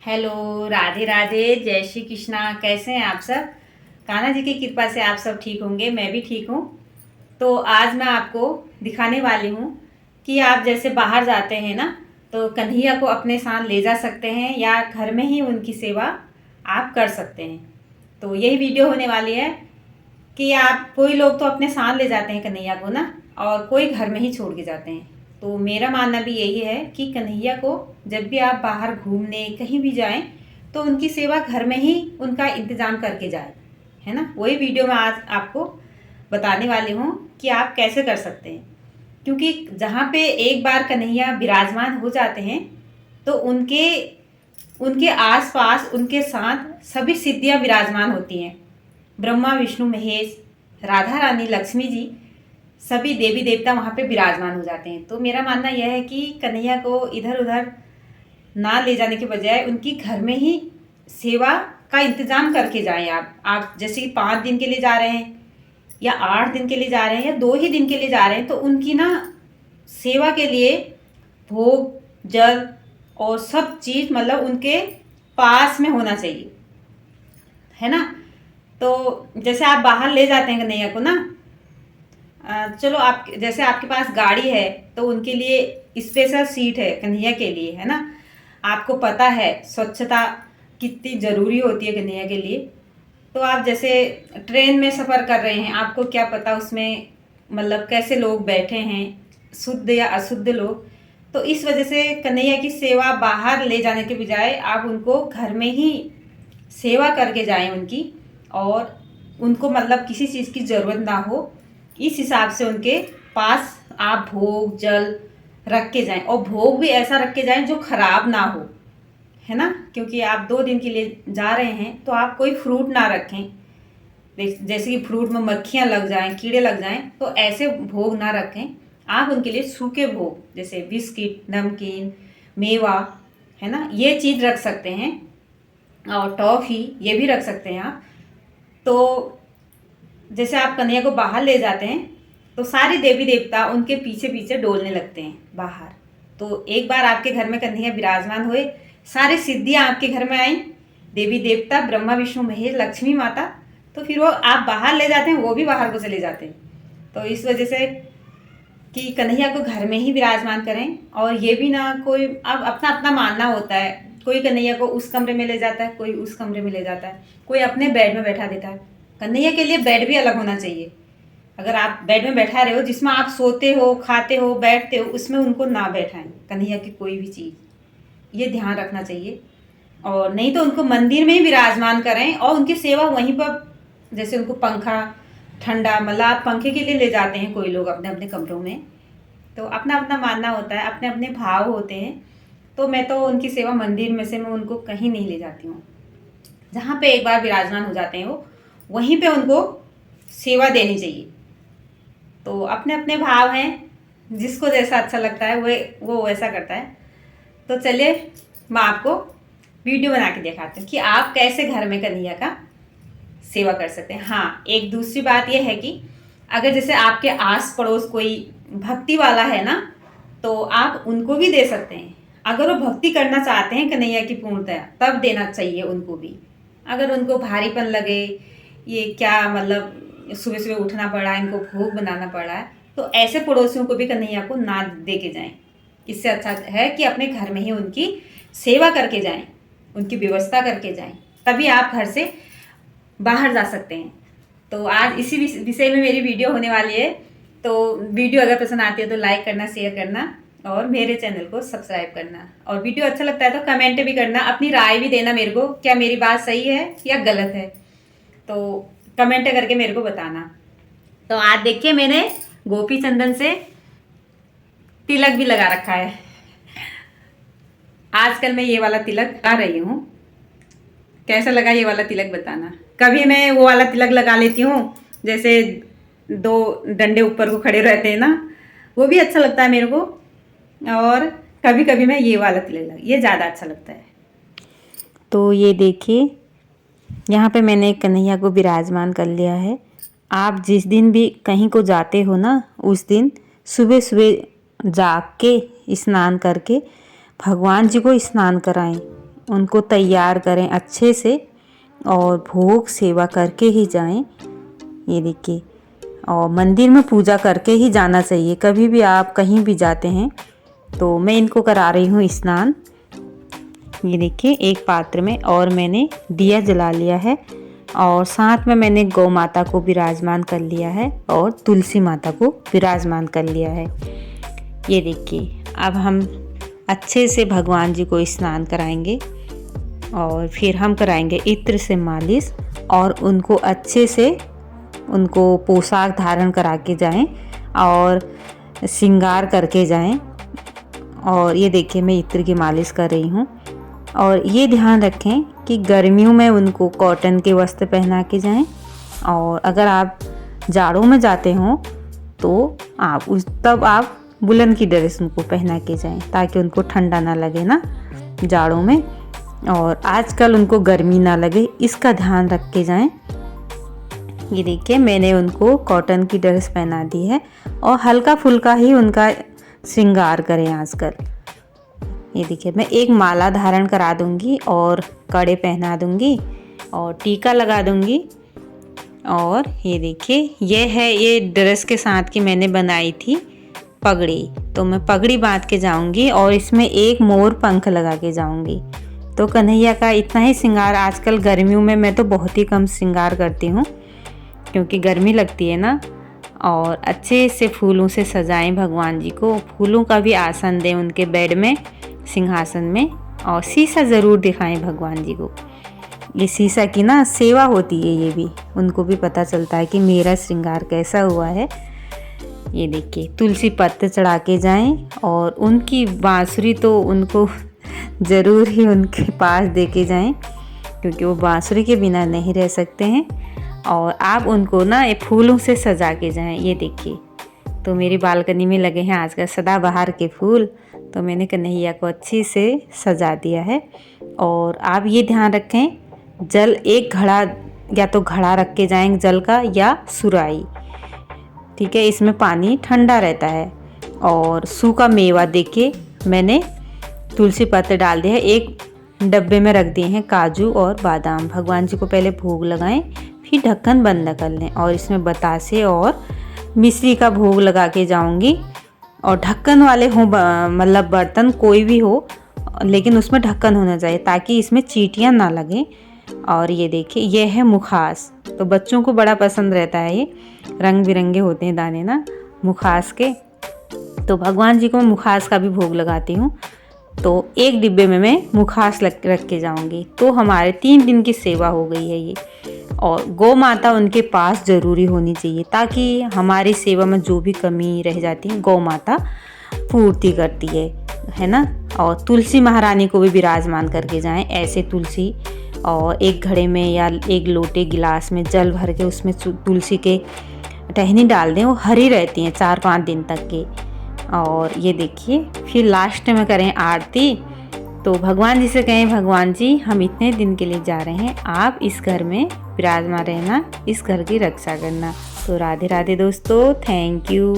Hello, Radhe Radhe, जय श्री कृष्णा। कैसे हैं आप सब? कान्हा जी की कृपा से आप सब ठीक होंगे, मैं भी ठीक हूँ। तो आज मैं आपको दिखाने वाली हूँ कि आप जैसे बाहर जाते हैं ना, तो कन्हैया को अपने साथ ले जा सकते हैं या घर में ही उनकी सेवा आप कर सकते हैं। तो यही वीडियो होने वाली है कि आप, कोई लोग तो अपने साथ ले जाते हैं कन्हैया को ना, और कोई घर में ही छोड़ के जाते हैं। तो मेरा मानना भी यही है कि कन्हैया को जब भी आप बाहर घूमने कहीं भी जाएं तो उनकी सेवा घर में ही उनका इंतज़ाम करके जाए, है ना। वही वीडियो में आज आपको बताने वाली हूँ कि आप कैसे कर सकते हैं। क्योंकि जहाँ पे एक बार कन्हैया विराजमान हो जाते हैं तो उनके उनके आसपास उनके साथ सभी सिद्धियाँ विराजमान होती हैं। ब्रह्मा विष्णु महेश, राधा रानी, लक्ष्मी जी, सभी देवी देवता वहाँ पे विराजमान हो जाते हैं। तो मेरा मानना यह है कि कन्हैया को इधर उधर ना ले जाने के बजाय उनकी घर में ही सेवा का इंतज़ाम करके जाएं। आप जैसे कि 5 दिन के लिए जा रहे हैं या 8 दिन के लिए जा रहे हैं या 2 ही दिन के लिए जा रहे हैं, तो उनकी ना सेवा के लिए भोग, जल और सब चीज़ मतलब उनके पास में होना चाहिए, है ना। तो जैसे आप बाहर ले जाते हैं कन्हैया को ना, चलो आप जैसे आपके पास गाड़ी है तो उनके लिए स्पेशल सीट है कन्हैया के लिए, है ना। आपको पता है स्वच्छता कितनी ज़रूरी होती है कन्हैया के लिए। तो आप जैसे ट्रेन में सफ़र कर रहे हैं, आपको क्या पता उसमें मतलब कैसे लोग बैठे हैं, शुद्ध या अशुद्ध लोग। तो इस वजह से कन्हैया की सेवा बाहर ले जाने के बजाय आप उनको घर में ही सेवा करके जाएं उनकी, और उनको मतलब किसी चीज़ की ज़रूरत ना हो, इस हिसाब से उनके पास आप भोग जल रख के जाएं। और भोग भी ऐसा रख के जाएं जो खराब ना हो, है ना। क्योंकि आप 2 दिन के लिए जा रहे हैं तो आप कोई फ्रूट ना रखें, जैसे कि फ्रूट में मक्खियाँ लग जाएं, कीड़े लग जाएं, तो ऐसे भोग ना रखें। आप उनके लिए सूखे भोग जैसे बिस्किट, नमकीन, मेवा, है ना, ये चीज़ रख सकते हैं। और टॉफ़ी ये भी रख सकते हैं आप। तो जैसे आप कन्हैया को बाहर ले जाते हैं तो सारे देवी देवता उनके पीछे पीछे डोलने लगते हैं बाहर। तो एक बार आपके घर में कन्हैया विराजमान हुए, सारी सिद्धियाँ आपके घर में आई, देवी देवता ब्रह्मा विष्णु महेश लक्ष्मी माता, तो फिर वो आप बाहर ले जाते हैं, वो भी बाहर को चले जाते हैं। तो इस वजह से कि कन्हैया को घर में ही विराजमान करें। और ये भी ना, कोई अब अपना अपना मानना होता है, कोई कन्हैया को उस कमरे में ले जाता है, कोई उस कमरे में ले जाता है, कोई अपने बेड में बैठा देता है। कन्हैया के लिए बेड भी अलग होना चाहिए। अगर आप बेड में बैठा रहे हो जिसमें आप सोते हो, खाते हो, बैठते हो, उसमें उनको ना बैठाएं कन्हैया की कोई भी चीज़, ये ध्यान रखना चाहिए। और नहीं तो उनको मंदिर में ही विराजमान करें और उनकी सेवा वहीं पर, जैसे उनको पंखा ठंडा, मतलब आप पंखे के लिए ले जाते हैं कोई लोग अपने अपने कमरों में। तो अपना अपना मानना होता है, अपने अपने भाव होते हैं। तो मैं तो उनकी सेवा मंदिर में से मैं उनको कहीं नहीं ले जाती हूँ। जहाँ पे एक बार विराजमान हो जाते हैं वो, वहीं पे उनको सेवा देनी चाहिए। तो अपने अपने भाव हैं, जिसको जैसा अच्छा लगता है वो वैसा करता है। तो चलिए मैं आपको वीडियो बना के दिखाती हूँ कि आप कैसे घर में कन्हैया का सेवा कर सकते हैं। हाँ, एक दूसरी बात यह है कि अगर जैसे आपके आस पड़ोस कोई भक्ति वाला है ना, तो आप उनको भी दे सकते हैं। अगर वो भक्ति करना चाहते हैं कन्हैया की पूर्णतया, तब देना चाहिए उनको भी। अगर उनको भारीपन लगे, ये क्या मतलब सुबह सुबह उठना पड़ा, इनको भोग बनाना पड़ा है, तो ऐसे पड़ोसियों को भी कन्हैया को ना दे के जाएं। इससे अच्छा है कि अपने घर में ही उनकी सेवा करके जाएं, उनकी व्यवस्था करके जाएं, तभी आप घर से बाहर जा सकते हैं। तो आज इसी विषय में मेरी वीडियो होने वाली है। तो वीडियो अगर पसंद आती है तो लाइक करना, शेयर करना और मेरे चैनल को सब्सक्राइब करना। और वीडियो अच्छा लगता है तो कमेंट भी करना, अपनी राय भी देना मेरे को, क्या मेरी बात सही है या गलत है, तो कमेंट करके मेरे को बताना। तो आज देखिए मैंने गोपी चंदन से तिलक भी लगा रखा है। आजकल मैं ये वाला तिलक लगा रही हूँ। कैसा लगा ये वाला तिलक बताना। कभी मैं वो वाला तिलक लगा लेती हूँ जैसे 2 डंडे ऊपर को खड़े रहते हैं ना, वो भी अच्छा लगता है मेरे को। और कभी कभी मैं ये वाला तिलक लगा, ये ज़्यादा अच्छा लगता है। तो ये देखिए, यहाँ पे मैंने कन्हैया को विराजमान कर लिया है। आप जिस दिन भी कहीं को जाते हो ना, उस दिन सुबह सुबह जाग के स्नान करके भगवान जी को स्नान कराएं। उनको तैयार करें अच्छे से और भोग सेवा करके ही जाएं। ये देखिए, और मंदिर में पूजा करके ही जाना चाहिए। कभी भी आप कहीं भी जाते हैं तो मैं इनको करा रही हूँ स्नान। ये देखिए एक पात्र में, और मैंने दिया जला लिया है और साथ में मैंने गौ माता को विराजमान कर लिया है और तुलसी माता को विराजमान कर लिया है। ये देखिए अब हम अच्छे से भगवान जी को स्नान कराएंगे और फिर हम कराएंगे इत्र से मालिश और उनको अच्छे से उनको पोशाक धारण करा के जाएं और श्रृंगार करके जाएं। और ये देखिए मैं इत्र की मालिश कर रही हूँ। और ये ध्यान रखें कि गर्मियों में उनको कॉटन के वस्त्र पहना के जाएं, और अगर आप जाड़ों में जाते हो तो तब आप वुलन की ड्रेस उनको पहना के जाएं ताकि उनको ठंडा ना लगे ना जाड़ों में, और आजकल उनको गर्मी ना लगे, इसका ध्यान रख के जाएं। ये देखिए मैंने उनको कॉटन की ड्रेस पहना दी है और हल्का फुल्का ही उनका श्रृंगार करें आजकल। ये देखिए मैं एक माला धारण करा दूंगी और कड़े पहना दूंगी और टीका लगा दूंगी। और ये देखिए ये ड्रेस के साथ की मैंने बनाई थी पगड़ी, तो मैं पगड़ी बांध के जाऊंगी और इसमें एक मोर पंख लगा के जाऊंगी। तो कन्हैया का इतना ही श्रृंगार, आजकल गर्मियों में मैं तो बहुत ही कम श्रृंगार करती हूँ क्योंकि गर्मी लगती है ना। और अच्छे से फूलों से सजाएं भगवान जी को, फूलों का भी आसन दें उनके बेड में, सिंहासन में, और शीशा ज़रूर दिखाएं भगवान जी को। ये शीशा की ना सेवा होती है, ये भी उनको भी पता चलता है कि मेरा श्रृंगार कैसा हुआ है। ये देखिए तुलसी पत्ते चढ़ा के जाएं और उनकी बांसुरी तो उनको ज़रूर ही उनके पास दे के जाएँ क्योंकि वो बांसुरी के बिना नहीं रह सकते हैं। और आप उनको ना ये फूलों से सजा के जाएं। ये देखिए तो मेरी बालकनी में लगे हैं आजकल सदाबहार के फूल, तो मैंने कन्हैया को अच्छी से सजा दिया है। और आप ये ध्यान रखें जल एक घड़ा, या तो घड़ा रख के जाएं जल का या सुराई, ठीक है, इसमें पानी ठंडा रहता है। और सूखा मेवा देके मैंने तुलसी पत्ते डाल दिए हैं, एक डब्बे में रख दिए हैं काजू और बादाम। भगवान जी को पहले भोग लगाएं फिर ढक्कन बंद कर लें और इसमें बतासे और मिश्री का भोग लगा के जाऊंगी। और ढक्कन वाले हो मतलब बर्तन कोई भी हो, लेकिन उसमें ढक्कन होना चाहिए ताकि इसमें चींटियां ना लगें। और ये देखिए ये है मुखास, तो बच्चों को बड़ा पसंद रहता है, ये रंग बिरंगे होते हैं दाने ना मुखास के, तो भगवान जी को मुखास का भी भोग लगाती हूँ। तो एक डिब्बे में मैं मुखास रख के जाऊंगी। तो हमारे 3 दिन की सेवा हो गई है ये। और गौ माता उनके पास ज़रूरी होनी चाहिए ताकि हमारी सेवा में जो भी कमी रह जाती है गौ माता पूर्ति करती है ना। और तुलसी महारानी को भी विराजमान करके जाएं, ऐसे तुलसी, और एक घड़े में या एक लोटे गिलास में जल भर के उसमें तुलसी के टहनी डाल दें, वो हरी रहती हैं 4-5 दिन तक के। और ये देखिए फिर लास्ट में करें आरती। तो भगवान जी से कहें भगवान जी हम इतने दिन के लिए जा रहे हैं, आप इस घर में विराजमान रहना, इस घर की रक्षा करना। तो राधे राधे दोस्तों, थैंक यू।